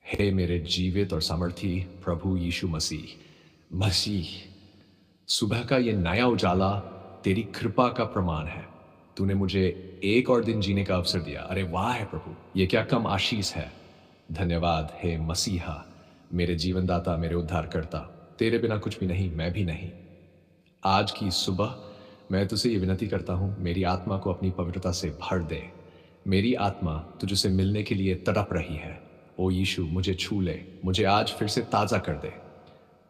हे मेरे जीवित और सामर्थी प्रभु यीशु मसीह मसीह सुबह का ये नया उजाला तेरी कृपा का प्रमाण है। तूने मुझे एक और दिन जीने का अवसर दिया। अरे वाह है प्रभु, ये क्या कम आशीष है। धन्यवाद हे मसीहा, मेरे जीवनदाता, मेरे उद्धारकर्ता। तेरे बिना कुछ भी नहीं, मैं भी नहीं। आज की सुबह मैं तुझसे ये विनती करता हूँ, मेरी आत्मा को अपनी पवित्रता से भर दे। मेरी आत्मा तुझसे मिलने के लिए तड़प रही है। ओ यीशु, मुझे छू ले, मुझे आज फिर से ताज़ा कर दे।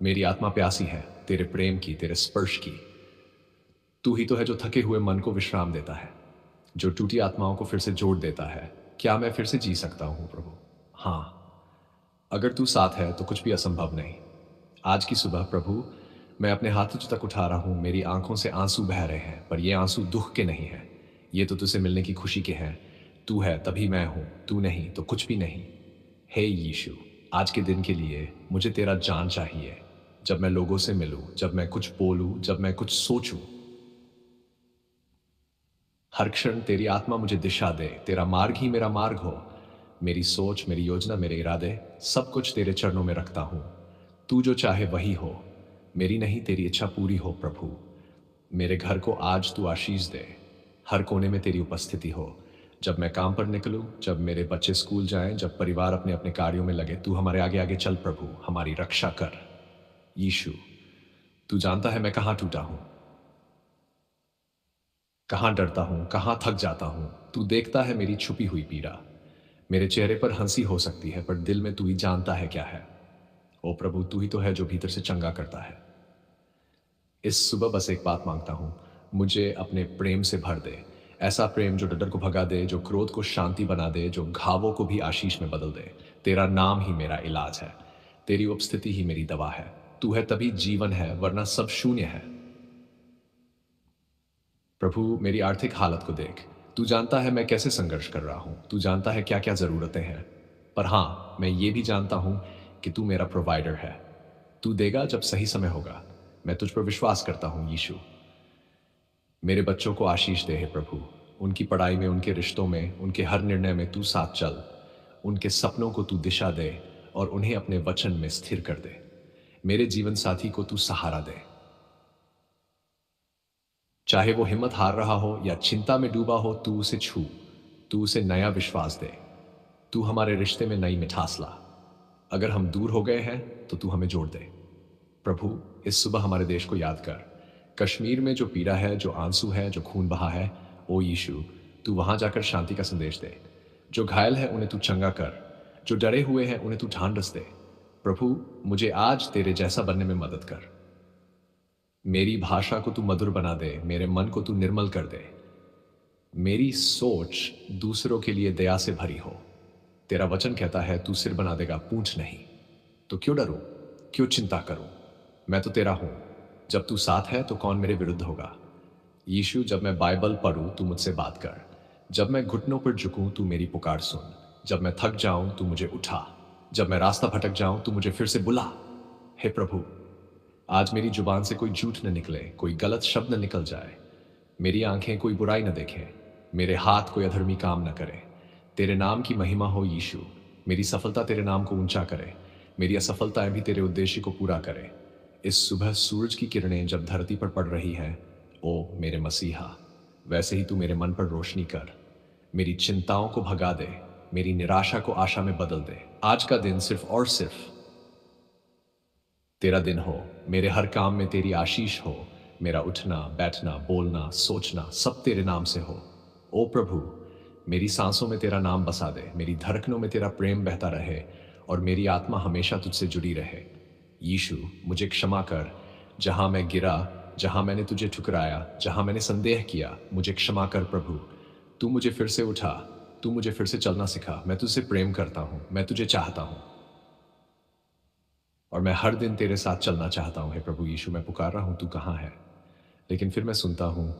मेरी आत्मा प्यासी है तेरे प्रेम की, तेरे स्पर्श की। तू ही तो है जो थके हुए मन को विश्राम देता है, जो टूटी आत्माओं को फिर से जोड़ देता है। क्या मैं फिर से जी सकता हूँ प्रभु? हाँ, अगर तू साथ है तो कुछ भी असंभव नहीं। आज की सुबह प्रभु, मैं अपने हाथ तुझ तक उठा रहा हूँ। मेरी आंखों से आंसू बह रहे हैं, पर ये आंसू दुख के नहीं हैं। ये तो तुझसे मिलने की खुशी के हैं। तू है तभी मैं हूँ, तू नहीं तो कुछ भी नहीं। हे यीशु, आज के दिन के लिए मुझे तेरा जान चाहिए। जब मैं लोगों से मिलूं, जब मैं कुछ बोलूं, जब मैं कुछ सोचूं, हर क्षण तेरी आत्मा मुझे दिशा दे। तेरा मार्ग ही मेरा मार्ग हो। मेरी सोच, मेरी योजना, मेरे इरादे, सब कुछ तेरे चरणों में रखता हूं। तू जो चाहे वही हो, मेरी नहीं तेरी इच्छा पूरी हो प्रभु। मेरे घर को आज तू आशीष दे। हर कोने में तेरी उपस्थिति हो। जब मैं काम पर निकलूं, जब मेरे बच्चे स्कूल जाएं, जब परिवार अपने अपने कार्यों में लगे, तू हमारे आगे आगे चल प्रभु, हमारी रक्षा कर। यीशु, तू जानता है मैं कहाँ टूटा हूं, कहाँ डरता हूं, कहाँ थक जाता हूं। तू देखता है मेरी छुपी हुई पीड़ा। मेरे चेहरे पर हंसी हो सकती है, पर दिल में तू ही जानता है क्या है। ओ प्रभु, तू ही तो है जो भीतर से चंगा करता है। इस सुबह बस एक बात मांगता हूं, मुझे अपने प्रेम से भर दे। ऐसा प्रेम जो डर को भगा दे, जो क्रोध को शांति बना दे, जो घावों को भी आशीष में बदल दे। तेरा नाम ही मेरा इलाज है, तेरी उपस्थिति ही मेरी दवा है। तू है तभी जीवन है, वरना सब शून्य है। प्रभु, मेरी आर्थिक हालत को देख। तू जानता है मैं कैसे संघर्ष कर रहा हूं। तू जानता है क्या क्या जरूरतें हैं। पर हां, मैं ये भी जानता हूं कि तू मेरा प्रोवाइडर है। तू देगा जब सही समय होगा। मैं तुझ पर विश्वास करता हूं यीशु। मेरे बच्चों को आशीष दे हे प्रभु। उनकी पढ़ाई में, उनके रिश्तों में, उनके हर निर्णय में तू साथ चल। उनके सपनों को तू दिशा दे और उन्हें अपने वचन में स्थिर कर दे। मेरे जीवन साथी को तू सहारा दे। चाहे वो हिम्मत हार रहा हो या चिंता में डूबा हो, तू उसे छू। तू उसे नया विश्वास दे। तू हमारे रिश्ते में नई मिठास ला। अगर हम दूर हो गए हैं तो तू हमें जोड़ दे। प्रभु, इस सुबह हमारे देश को याद कर। कश्मीर में जो पीड़ा है, जो आंसू है, जो खून बहा है, ओ यीशु, तू वहां जाकर शांति का संदेश दे। जो घायल है उन्हें तू चंगा कर। जो डरे हुए हैं उन्हें तू ढांढस दे। प्रभु, मुझे आज तेरे जैसा बनने में मदद कर। मेरी भाषा को तू मधुर बना दे, मेरे मन को तू निर्मल कर दे। मेरी सोच दूसरों के लिए दया से भरी हो। तेरा वचन कहता है तू सिर बना देगा, पूंछ नहीं। तो क्यों डरूं, क्यों चिंता करूं? मैं तो तेरा हूं। जब तू साथ है तो कौन मेरे विरुद्ध होगा? यीशु, जब मैं बाइबल पढ़ूं तू मुझसे बात कर। जब मैं घुटनों पर झुकूं तू मेरी पुकार सुन। जब मैं थक जाऊं तू मुझे उठा। जब मैं रास्ता भटक जाऊं तू मुझे फिर से बुला। हे प्रभु, आज मेरी जुबान से कोई झूठ न निकले, कोई गलत शब्द न निकल जाए। मेरी आंखें कोई बुराई न देखें, मेरे हाथ कोई अधर्मी काम न करे। तेरे नाम की महिमा हो यीशु। मेरी सफलता तेरे नाम को ऊंचा करे, मेरी असफलताएं भी तेरे उद्देश्य को पूरा करे। इस सुबह सूरज की किरणें जब धरती पर पड़ रही हैं, ओ मेरे मसीहा, वैसे ही तू मेरे मन पर रोशनी कर। मेरी चिंताओं को भगा दे, मेरी निराशा को आशा में बदल दे। आज का दिन सिर्फ और सिर्फ तेरा दिन हो। मेरे हर काम में तेरी आशीष हो। मेरा उठना, बैठना, बोलना, सोचना सब तेरे नाम से हो। ओ प्रभु, मेरी सांसों में तेरा नाम बसा दे, मेरी धड़कनों में तेरा प्रेम बहता रहे और मेरी आत्मा हमेशा तुझसे जुड़ी रहे। यीशु, मुझे क्षमा कर। जहां मैं गिरा, जहां मैंने तुझे ठुकराया, जहां मैंने संदेह किया, मुझे क्षमा कर प्रभु। तू मुझे फिर से उठा, तू मुझे फिर से चलना सिखा। मैं तुझसे प्रेम करता हूं, मैं तुझे चाहता हूं और मैं हर दिन तेरे साथ चलना चाहता हूं। हे प्रभु यीशु, मैं पुकार रहा हूं, तू कहां है? लेकिन फिर मैं सुनता हूं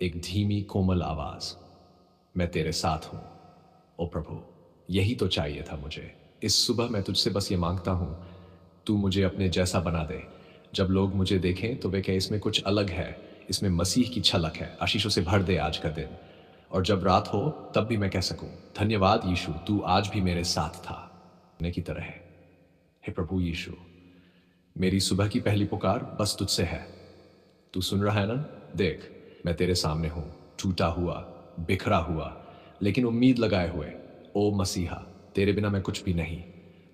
एक धीमी कोमल आवाज, मैं तेरे साथ हूं। ओ प्रभु, यही तो चाहिए था मुझे। इस सुबह मैं तुझसे बस ये मांगता हूं, तू मुझे अपने जैसा बना दे। जब लोग मुझे देखें तो वे कहें इसमें कुछ अलग है, इसमें मसीह की झलक है। आशीषों से भर दे आज का दिन, और जब रात हो तब भी मैं कह सकूं, धन्यवाद यीशु, तू आज भी मेरे साथ था। की तरह है। हे प्रभु यीशु, मेरी सुबह की पहली पुकार बस तुझसे है। तू सुन रहा है ना? देख, मैं तेरे सामने हूं, टूटा हुआ, बिखरा हुआ, लेकिन उम्मीद लगाए हुए। ओ मसीहा, तेरे बिना मैं कुछ भी नहीं।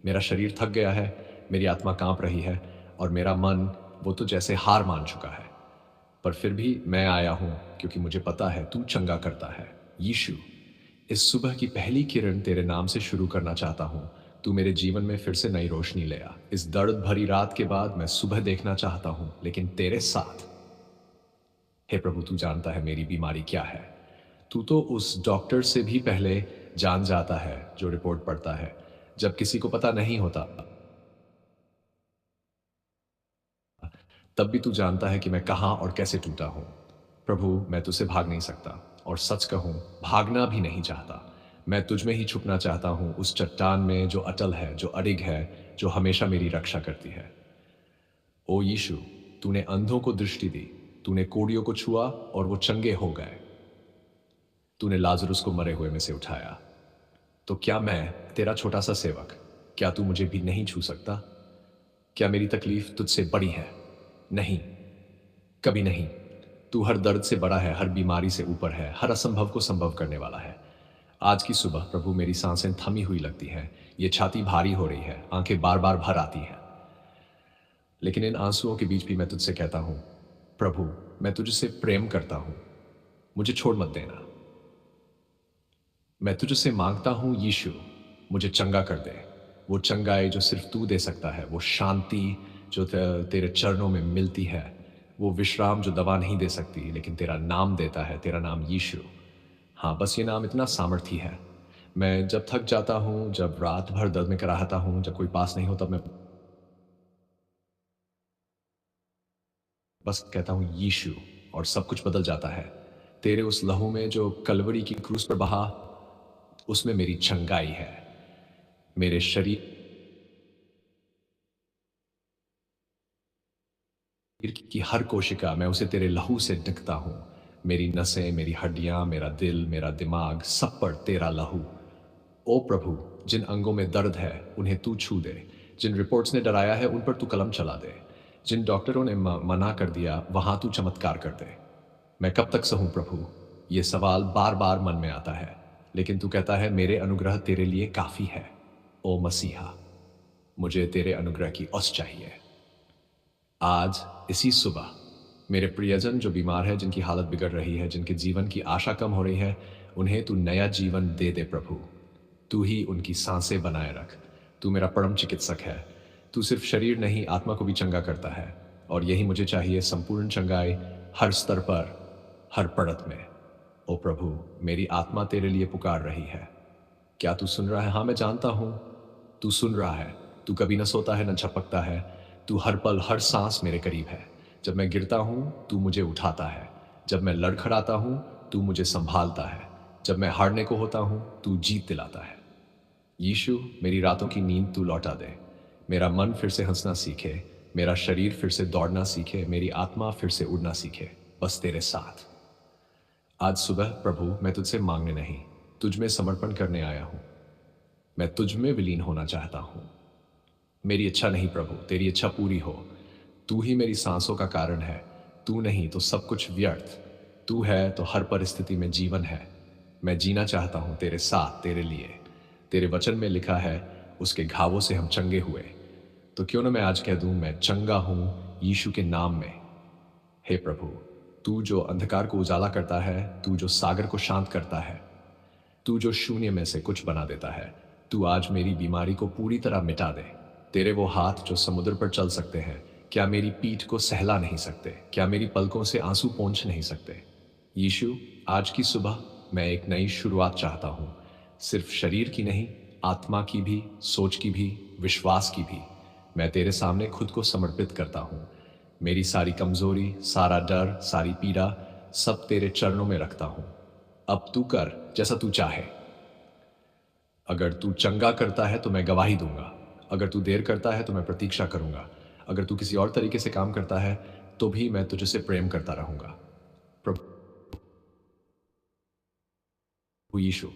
मेरा शरीर थक गया है, मेरी आत्मा कांप रही है, और मेरा मन, वो तो जैसे हार मान चुका है। पर फिर भी मैं आया हूं, क्योंकि मुझे पता है तू चंगा करता है। यीशु, इस सुबह की पहली किरण तेरे नाम से शुरू करना चाहता हूं। तू मेरे जीवन में फिर से नई रोशनी ले आ। इस दर्द भरी रात के बाद मैं सुबह देखना चाहता हूं, लेकिन तेरे साथ। हे प्रभु, तू जानता है मेरी बीमारी क्या है। तू तो उस डॉक्टर से भी पहले जान जाता है जो रिपोर्ट पढ़ता है, जब किसी को पता नहीं होता। तब भी तू जानता है कि मैं कहां और कैसे टूटा हूं। प्रभु, मैं तुझसे भाग नहीं सकता, और सच कहूं, भागना भी नहीं चाहता। मैं तुझ में ही छुपना चाहता हूं, उस चट्टान में जो अटल है, जो अडिग है, जो हमेशा मेरी रक्षा करती है। ओ यीशु, तूने अंधों को दृष्टि दी, तूने कोड़ियों को छुआ और वो चंगे हो गए। तूने लाजरुस को मरे हुए में से उठाया। तो क्या मैं, तेरा छोटा सा सेवक, क्या तू मुझे भी नहीं छू सकता? क्या मेरी तकलीफ तुझसे बड़ी है? नहीं, कभी नहीं। तू हर दर्द से बड़ा है, हर बीमारी से ऊपर है, हर असंभव को संभव करने वाला है। आज की सुबह प्रभु मेरी सांसें थमी हुई लगती हैं, ये छाती भारी हो रही है, आंखें बार बार भर आती हैं। लेकिन इन आंसुओं के बीच भी मैं तुझसे कहता हूं, प्रभु, मैं तुझसे प्रेम करता हूं, मुझे छोड़ मत देना। मैं तुझसे मांगता हूं यीशु, मुझे चंगा कर दे। वो चंगाई जो सिर्फ तू दे सकता है, वो शांति जो तेरे चरणों में मिलती है, वो विश्राम जो दवा नहीं दे सकती लेकिन तेरा नाम देता है, तेरा नाम यीशु। हाँ, बस ये नाम इतना सामर्थी है। मैं जब थक जाता हूँ, जब रात भर दर्द में कराहता हूँ, जब कोई पास नहीं होता, मैं बस कहता हूँ यीशु, और सब कुछ बदल जाता है। तेरे उस लहू में जो कलवरी की क्रूस पर बहा, उसमें मेरी चंगाई है। मेरे शरीर की हर कोशिका, मैं उसे तेरे लहू से ढकता हूं। मेरी नसें, मेरी हड्डियां, मेरा दिल, मेरा दिमाग, सब पर तेरा लहू। ओ प्रभु, जिन अंगों में दर्द है उन्हें तू छू दे। जिन रिपोर्ट्स ने डराया है उन पर तू कलम चला दे। जिन डॉक्टरों ने मना कर दिया, वहां तू चमत्कार कर दे। मैं कब तक सहूं प्रभु? ये सवाल बार बार मन में आता है, लेकिन तू कहता है मेरे अनुग्रह तेरे लिए काफी है। ओ मसीहा, मुझे तेरे अनुग्रह की ओस चाहिए। आज, इसी सुबह, मेरे प्रियजन जो बीमार है, जिनकी हालत बिगड़ रही है, जिनके जीवन की आशा कम हो रही है, उन्हें तू नया जीवन दे दे प्रभु। तू ही उनकी सांसें बनाए रख। तू मेरा परम चिकित्सक है। तू सिर्फ शरीर नहीं, आत्मा को भी चंगा करता है, और यही मुझे चाहिए, संपूर्ण चंगाई, हर स्तर पर, हर पड़त में। ओ प्रभु, मेरी आत्मा तेरे लिए पुकार रही है। क्या तू सुन रहा है? हाँ, मैं जानता हूं, तू सुन रहा है। तू कभी न सोता है, न झपकता है। तू हर पल, हर सांस मेरे करीब है। जब मैं गिरता हूं, तू मुझे उठाता है। जब मैं लड़खड़ाता हूं, तू मुझे संभालता है। जब मैं हारने को होता हूं, तू जीत दिलाता है। यीशु, मेरी रातों की नींद तू लौटा दे। मेरा मन फिर से हंसना सीखे, मेरा शरीर फिर से दौड़ना सीखे, मेरी आत्मा फिर से उड़ना सीखे, बस तेरे साथ। आज सुबह प्रभु, मैं तुझसे मांगने नहीं, तुझ में समर्पण करने आया हूं। मैं तुझ में विलीन होना चाहता हूं। मेरी इच्छा नहीं प्रभु, तेरी इच्छा पूरी हो। तू ही मेरी सांसों का कारण है। तू नहीं तो सब कुछ व्यर्थ। तू है तो हर परिस्थिति में जीवन है। मैं जीना चाहता हूं तेरे साथ, तेरे लिए। तेरे वचन में लिखा है, उसके घावों से हम चंगे हुए। तो क्यों ना मैं आज कह दूं, मैं चंगा हूं यीशु के नाम में। हे प्रभु, तू जो अंधकार को उजाला करता है, तू जो सागर को शांत करता है, तू जो शून्य में से कुछ बना देता है, तू आज मेरी बीमारी को पूरी तरह मिटा दे। तेरे वो हाथ जो समुद्र पर चल सकते हैं, क्या मेरी पीठ को सहला नहीं सकते? क्या मेरी पलकों से आंसू पोंछ नहीं सकते? यीशु, आज की सुबह मैं एक नई शुरुआत चाहता हूं। सिर्फ शरीर की नहीं, आत्मा की भी, सोच की भी, विश्वास की भी। मैं तेरे सामने खुद को समर्पित करता हूं। मेरी सारी कमजोरी, सारा डर, सारी पीड़ा, सब तेरे चरणों में रखता हूं। अब तू कर जैसा तू चाहे। अगर तू चंगा करता है तो मैं गवाही दूंगा। अगर तू देर करता है तो मैं प्रतीक्षा करूंगा। अगर तू किसी और तरीके से काम करता है तो भी मैं तुझसे प्रेम करता रहूंगा। प्रभु यीशु,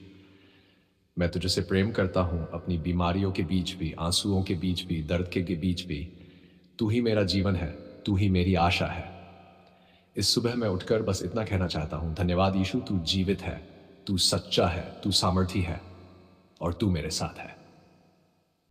मैं तुझसे प्रेम करता हूँ, अपनी बीमारियों के बीच भी, आंसुओं के बीच भी, दर्द के बीच भी। तू ही मेरा जीवन है, तू ही मेरी आशा है। इस सुबह मैं उठकर बस इतना कहना चाहता हूँ, धन्यवाद यीशु, तू जीवित है, तू सच्चा है, तू सामर्थी है और तू मेरे साथ है।